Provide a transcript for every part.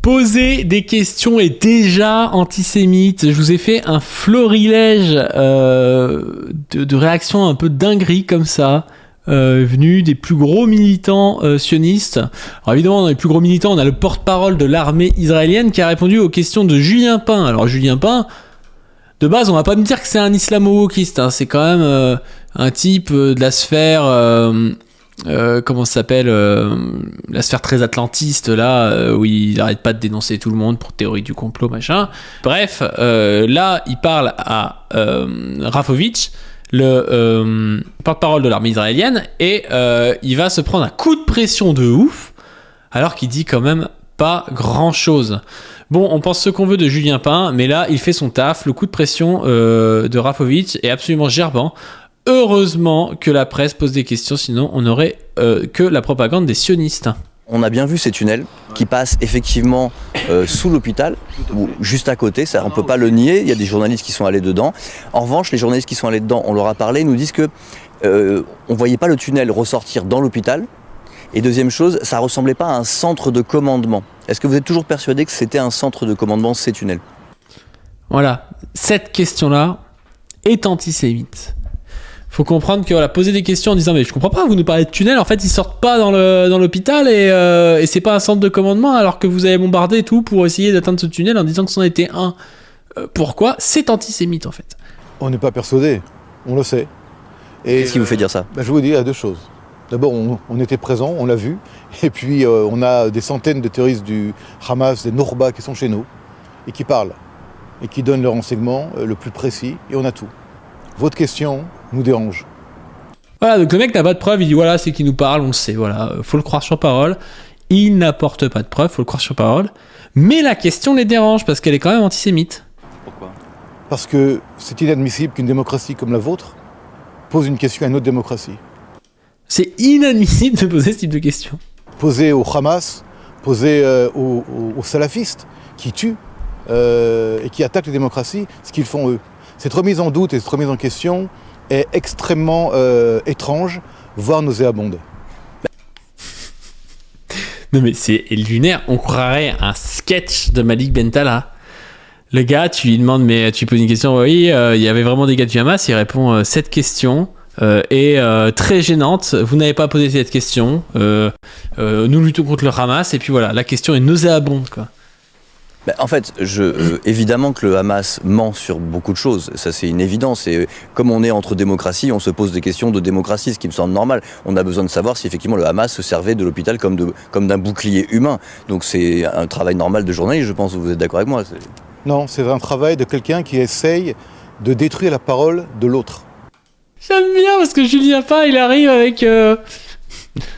Poser des questions est déjà antisémite. Je vous ai fait un florilège de réactions un peu dingueries comme ça, venues des plus gros militants sionistes. Alors évidemment, dans les plus gros militants, on a le porte-parole de l'armée israélienne qui a répondu aux questions de Julien Pain. Alors Julien Pain, de base, on va pas me dire que c'est un islamo-wokiste, hein. C'est quand même un type de la sphère... comment ça s'appelle, la sphère très atlantiste là, où il arrête pas de dénoncer tout le monde pour théorie du complot machin. Bref, là il parle à Rafovitch, le porte-parole de l'armée israélienne, et il va se prendre un coup de pression de ouf alors qu'il dit quand même pas grand chose. Bon, on pense ce qu'on veut de Julien Pain, mais là il fait son taf. Le coup de pression de Rafovitch est absolument gerbant. Heureusement que la presse pose des questions, sinon on n'aurait que la propagande des sionistes. On a bien vu ces tunnels qui passent effectivement sous l'hôpital, ou juste à côté, ça, on ne peut pas le nier, il y a des journalistes qui sont allés dedans. En revanche, les journalistes qui sont allés dedans, on leur a parlé, ils nous disent que on ne voyait pas le tunnel ressortir dans l'hôpital. Et deuxième chose, ça ne ressemblait pas à un centre de commandement. Est-ce que vous êtes toujours persuadé que c'était un centre de commandement, ces tunnels ? Voilà, cette question-là est antisémite. Faut comprendre que voilà, poser des questions en disant mais je comprends pas, vous nous parlez de tunnels, en fait ils sortent pas dans l'hôpital et c'est pas un centre de commandement alors que vous avez bombardé et tout pour essayer d'atteindre ce tunnel en disant que c'en était un. Pourquoi ? C'est antisémite en fait. On n'est pas persuadé, on le sait. Et qu'est-ce qui vous fait dire ça ? Je vous dis, il y a deux choses. D'abord, on était présents, on l'a vu, et puis on a des centaines de terroristes du Hamas, des Nourba qui sont chez nous, et qui parlent, et qui donnent le renseignement le plus précis, et on a tout. Votre question nous dérange. Voilà, donc le mec n'a pas de preuve, il dit voilà, c'est qui nous parle, on le sait, voilà, faut le croire sur parole. Il n'apporte pas de preuve, faut le croire sur parole. Mais la question les dérange, parce qu'elle est quand même antisémite. Pourquoi ? Parce que c'est inadmissible qu'une démocratie comme la vôtre pose une question à une autre démocratie. C'est inadmissible de poser ce type de questions. Poser au Hamas, poser aux salafistes qui tuent et qui attaquent les démocraties, ce qu'ils font eux. Cette remise en doute et cette remise en question est extrêmement étrange, voire nauséabonde. Non mais c'est lunaire, on croirait un sketch de Malik Bentala. Le gars, tu lui demandes, mais tu poses une question, oui, il y avait vraiment des gars du Hamas, il répond cette question est très gênante, vous n'avez pas posé cette question, nous luttons contre le Hamas, et puis voilà, la question est nauséabonde quoi. Ben, en fait, évidemment que le Hamas ment sur beaucoup de choses, ça c'est une évidence, et comme on est entre démocraties, on se pose des questions de démocratie, ce qui me semble normal. On a besoin de savoir si effectivement le Hamas se servait de l'hôpital comme d'un bouclier humain. Donc c'est un travail normal de journaliste, je pense, vous êtes d'accord avec moi ? Non, c'est un travail de quelqu'un qui essaye de détruire la parole de l'autre. J'aime bien parce que Julien Pain, il arrive avec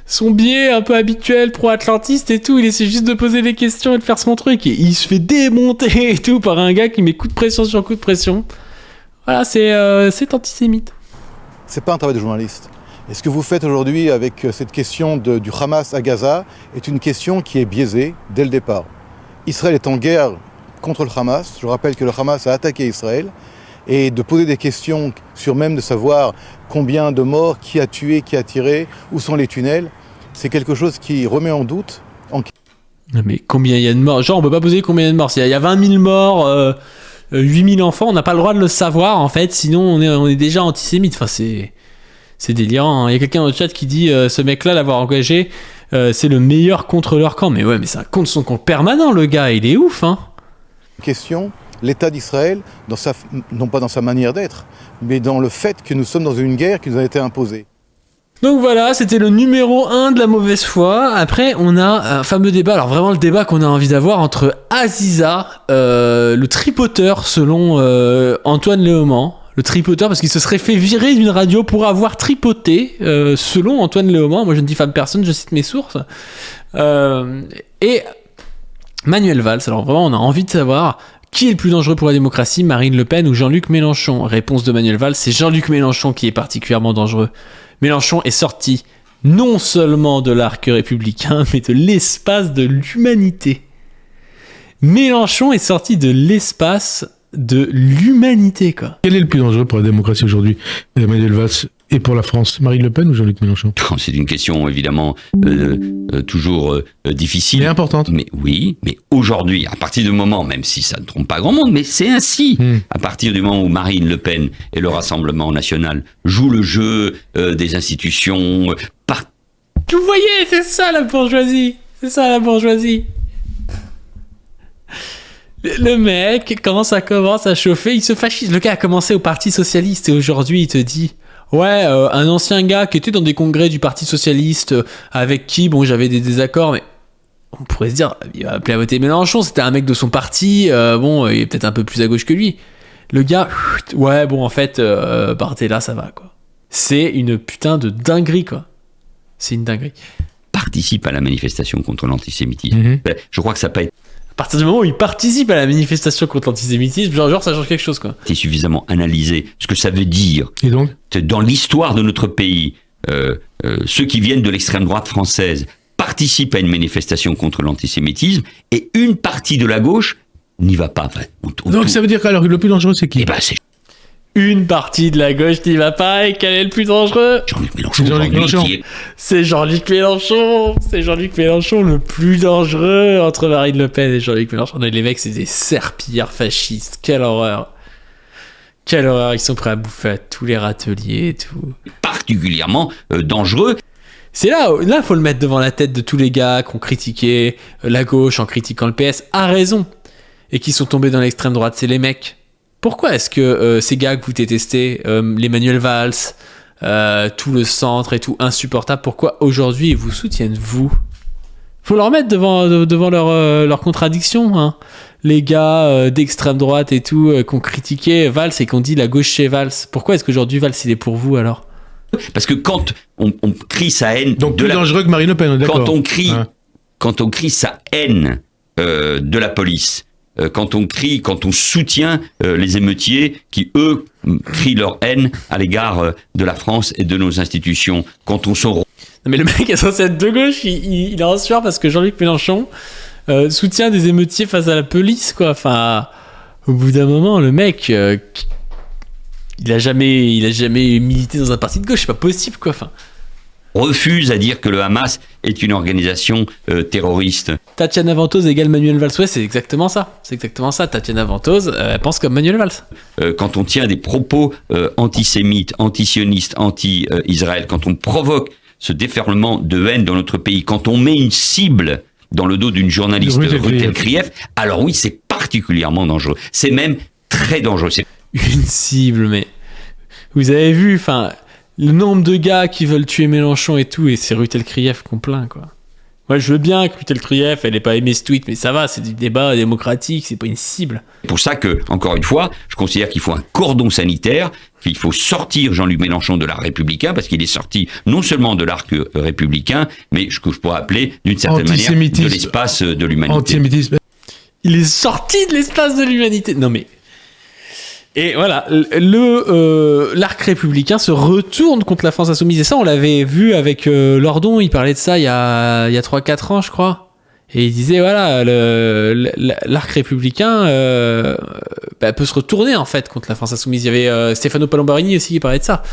son biais un peu habituel pro-atlantiste et tout, il essaie juste de poser des questions et de faire son truc et il se fait démonter et tout par un gars qui met coup de pression sur coup de pression. Voilà, c'est antisémite. C'est pas un travail de journaliste. Et ce que vous faites aujourd'hui avec cette question du Hamas à Gaza est une question qui est biaisée dès le départ. Israël est en guerre contre le Hamas. Je rappelle que le Hamas a attaqué Israël. Et de poser des questions sur même de savoir combien de morts, qui a tué, qui a tiré, où sont les tunnels, c'est quelque chose qui remet en doute. Mais combien il y a de morts ? Genre, on peut pas poser combien il y a de morts. S'il y a 20 000 morts, 8 000 enfants, on n'a pas le droit de le savoir, en fait, sinon on est déjà antisémite. Enfin, c'est délirant. Hein. Il y a quelqu'un dans le chat qui dit ce mec-là, l'avoir engagé, c'est le meilleur contre leur camp. Mais ouais, mais c'est un contre son camp permanent, le gars, il est ouf, hein. Question, l'État d'Israël, non pas dans sa manière d'être, mais dans le fait que nous sommes dans une guerre qui nous a été imposée. Donc voilà, c'était le numéro 1 de la mauvaise foi. Après, on a un fameux débat, alors vraiment le débat qu'on a envie d'avoir entre Aziza, le tripoteur selon Antoine Léaumont, le tripoteur parce qu'il se serait fait virer d'une radio pour avoir tripoté, selon Antoine Léaumont, moi je ne diffame personne, je cite mes sources, et Manuel Valls. Alors vraiment, on a envie de savoir qui est le plus dangereux pour la démocratie, Marine Le Pen ou Jean-Luc Mélenchon ? Réponse de Manuel Valls, c'est Jean-Luc Mélenchon qui est particulièrement dangereux. Mélenchon est sorti non seulement de l'arc républicain, mais de l'espace de l'humanité. Mélenchon est sorti de l'espace de l'humanité, quoi. Quel est le plus dangereux pour la démocratie aujourd'hui ? Manuel Valls Et pour la France, Marine Le Pen ou Jean-Luc Mélenchon? C'est une question évidemment toujours difficile. Mais importante. Mais oui, mais aujourd'hui, à partir du moment, même si ça ne trompe pas grand monde, mais c'est ainsi. À partir du moment où Marine Le Pen et le Rassemblement national jouent le jeu des institutions, Vous voyez, c'est ça la bourgeoisie. C'est ça la bourgeoisie. Le mec, quand ça commence à chauffer, il se fâchise. Le gars a commencé au Parti Socialiste et aujourd'hui il te dit... Ouais, un ancien gars qui était dans des congrès du Parti Socialiste, avec qui, bon, j'avais des désaccords, mais on pourrait se dire, il va appeler à voter Mélenchon, c'était un mec de son parti, bon, il est peut-être un peu plus à gauche que lui. Le gars, ouais, bon, en fait, partez là, ça va, quoi. C'est une putain de dinguerie, quoi. C'est une dinguerie. participe à la manifestation contre l'antisémitisme. Je crois que ça peut être... À partir du moment où il participe à la manifestation contre l'antisémitisme, genre ça change quelque chose, quoi. C'est suffisamment analysé ce que ça veut dire. Et donc, dans l'histoire de notre pays, ceux qui viennent de l'extrême droite française participent à une manifestation contre l'antisémitisme et une partie de la gauche n'y va pas. Enfin, donc ça veut dire qu'alors le plus dangereux c'est qui? Eh ben, c'est Une partie de la gauche n'y va pas et quel est le plus dangereux? Jean-Luc Mélenchon. Jean-Luc Mélenchon. C'est Jean-Luc Mélenchon. C'est Jean-Luc Mélenchon le plus dangereux entre Marine Le Pen et Jean-Luc Mélenchon. Les mecs, c'est des serpillères fascistes. Quelle horreur. Quelle horreur. Ils sont prêts à bouffer à tous les râteliers et tout. Particulièrement dangereux. C'est là, faut le mettre devant la tête de tous les gars qui ont critiqué la gauche en critiquant le PS, à raison, et qui sont tombés dans l'extrême droite. C'est les mecs. Pourquoi est-ce que ces gars que vous détestez, les Manuel Valls, tout le centre et tout, insupportable, pourquoi aujourd'hui ils vous soutiennent, vous? Faut leur mettre devant leur contradiction, hein. Les gars d'extrême droite et tout, qui ont critiqué Valls et qui ont dit la gauche chez Valls. Pourquoi est-ce qu'aujourd'hui Valls il est pour vous alors? Parce que quand on crie sa haine... Donc plus dangereux que Marine Le Pen, d'accord. Quand on crie sa haine de la police, quand on soutient les émeutiers qui, eux, crient leur haine à l'égard de la France et de nos institutions, quand on se... Non mais le mec est censé être de gauche, il est en sueur parce que Jean-Luc Mélenchon soutient des émeutiers face à la police, quoi. Enfin, au bout d'un moment, le mec, il a jamais milité dans un parti de gauche, c'est pas possible, quoi. Enfin, refuse à dire que le Hamas est une organisation terroriste. Tatiana Ventose égale Manuel Valls, ouais, c'est exactement ça. C'est exactement ça. Tatiana Ventose, elle pense comme Manuel Valls. Quand on tient des propos antisémites, antisionistes, anti-Israël, quand on provoque ce déferlement de haine dans notre pays, quand on met une cible dans le dos d'une journaliste, Ruth El-Krief, alors oui, c'est particulièrement dangereux. C'est même très dangereux. Une cible, mais vous avez vu, enfin, le nombre de gars qui veulent tuer Mélenchon et tout, et c'est Ruth El-Krief qu'on plaint, quoi. Moi, je veux bien que Ruth El-Krief, elle ait pas aimé ce tweet, mais ça va, c'est du débat démocratique, c'est pas une cible. C'est pour ça que, encore une fois, je considère qu'il faut un cordon sanitaire, qu'il faut sortir Jean-Luc Mélenchon de l'art républicain, parce qu'il est sorti non seulement de l'arc républicain, mais ce que je pourrais appeler, d'une certaine manière, de l'espace de l'humanité. Antisémitisme. Il est sorti de l'espace de l'humanité. Non mais... Et voilà, l'arc républicain se retourne contre la France insoumise. Et ça, on l'avait vu avec Lordon, il parlait de ça il y a 3-4 ans, je crois. Et il disait, voilà, l'arc républicain peut se retourner, en fait, contre la France insoumise. Il y avait Stefano Palombarini aussi qui parlait de ça.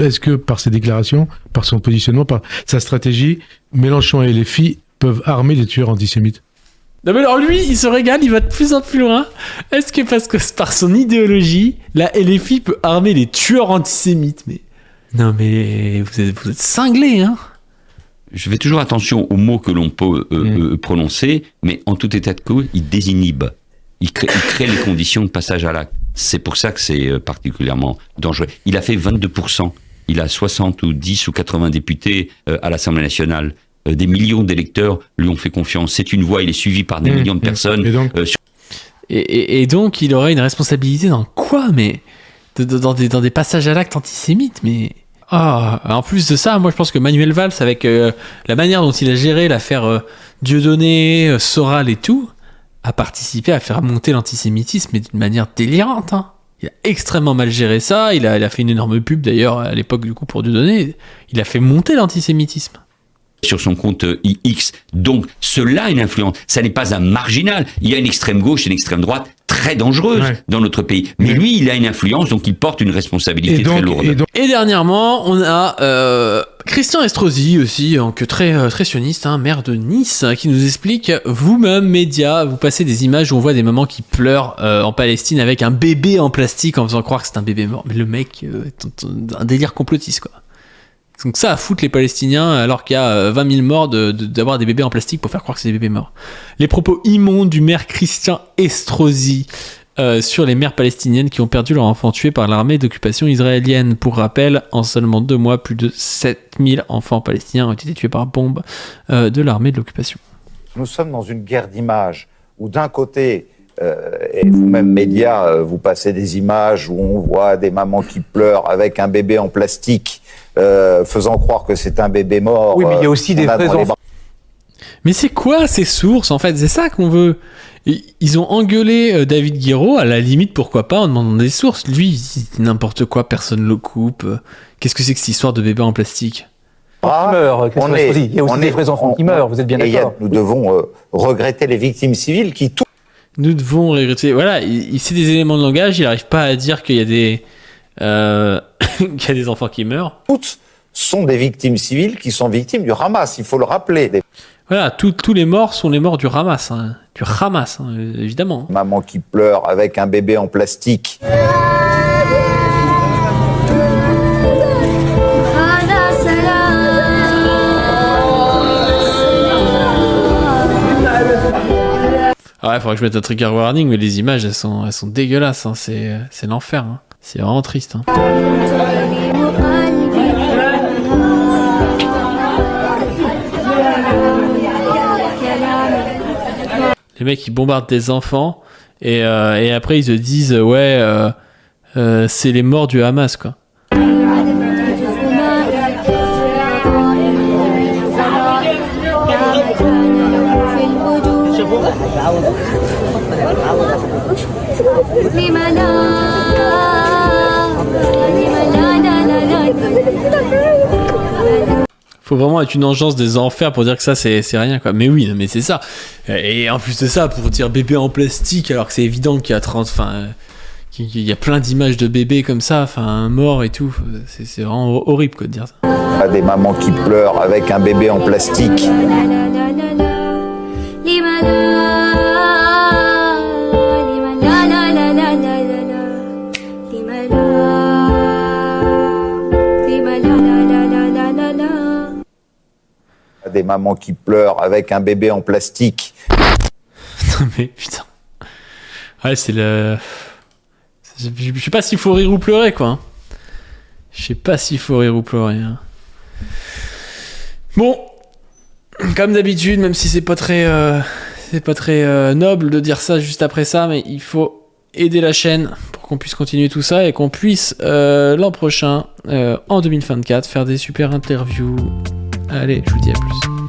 Est-ce que par ses déclarations, par son positionnement, par sa stratégie, Mélenchon et les filles peuvent armer les tueurs antisémites? Non mais alors lui, il se régale, il va de plus en plus loin. Est-ce que parce que par son idéologie, la LFI peut armer les tueurs antisémites? Mais non mais vous êtes cinglés, hein. Je fais toujours attention aux mots que l'on peut prononcer, mais en tout état de cause, il désinhibe. Il crée les conditions de passage à l'acte. C'est pour ça que c'est particulièrement dangereux. Il a fait 22%. Il a 70 ou 80 députés à l'Assemblée nationale. Des millions d'électeurs lui ont fait confiance. C'est une voix, il est suivi par des millions de personnes. Et donc, il aurait une responsabilité dans quoi? Mais dans des passages à l'acte antisémites, mais... en plus de ça, moi je pense que Manuel Valls, avec la manière dont il a géré l'affaire Dieudonné, Soral et tout, a participé à faire monter l'antisémitisme, mais d'une manière délirante, hein. Il a extrêmement mal géré ça, il a fait une énorme pub d'ailleurs à l'époque du coup pour Dieudonné, il a fait monter l'antisémitisme. Sur son compte X. Donc, cela a une influence. Ça n'est pas un marginal. Il y a une extrême gauche et une extrême droite très très dangereuses dans notre pays. Mais lui, il a une influence, donc il porte une responsabilité très lourde. Et dernièrement, on a Christian Estrosi aussi, donc très sioniste, maire de Nice, qui nous explique, vous-même, médias, vous passez des images où on voit des mamans qui pleurent en Palestine avec un bébé en plastique en faisant croire que c'est un bébé mort. Mais le mec, un délire complotiste, quoi. Donc ça à foutre les Palestiniens alors qu'il y a 20 000 morts d'avoir des bébés en plastique pour faire croire que c'est des bébés morts. Les propos immondes du maire Christian Estrosi sur les mères palestiniennes qui ont perdu leur enfant tué par l'armée d'occupation israélienne. Pour rappel, en seulement 2 mois, plus de 7000 enfants palestiniens ont été tués par bombe de l'armée de l'occupation. Nous sommes dans une guerre d'images où d'un côté, et vous-même médias, vous passez des images où on voit des mamans qui pleurent avec un bébé en plastique, faisant croire que c'est un bébé mort. Oui, mais il y a aussi des vrais enfants. Mais c'est quoi ces sources en fait? C'est ça qu'on veut. Ils ont engueulé David Guiraud, à la limite pourquoi pas en demandant des sources. Lui, il dit n'importe quoi, personne le coupe. Qu'est-ce que c'est que cette histoire de bébé en plastique? Il y a aussi des vrais enfants qui meurent, vous êtes bien d'accord? Nous devons regretter les victimes civiles qui Nous devons regretter. Voilà, il sait des éléments de langage, il n'arrive pas à dire qu'il y a des qu'il y a des enfants qui meurent. Toutes sont des victimes civiles qui sont victimes du Hamas, il faut le rappeler. Voilà, tous les morts sont les morts du Hamas, évidemment. Maman qui pleure avec un bébé en plastique. Ah ouais, faudrait que je mette un trigger warning, mais les images, elles sont dégueulasses, c'est l'enfer, C'est vraiment triste, Les mecs, ils bombardent des enfants, et après, ils se disent, c'est les morts du Hamas, quoi. Faut vraiment être une engeance des enfers pour dire que ça c'est rien, quoi. Mais oui, mais c'est ça. Et en plus de ça, pour dire bébé en plastique alors que c'est évident qu'il y a qu'il y a plein d'images de bébés comme ça, morts et tout, c'est vraiment horrible, quoi, de dire ça. Des mamans qui pleurent avec un bébé en plastique. Des mamans qui pleurent avec un bébé en plastique. Non mais putain. Ouais, c'est le... Je sais pas s'il faut rire ou pleurer, quoi. Je sais pas s'il faut rire ou pleurer. Bon, comme d'habitude, même si c'est pas très noble de dire ça juste après ça, mais il faut aider la chaîne pour qu'on puisse continuer tout ça et qu'on puisse l'an prochain, en 2024, faire des super interviews. Allez, je vous dis à plus.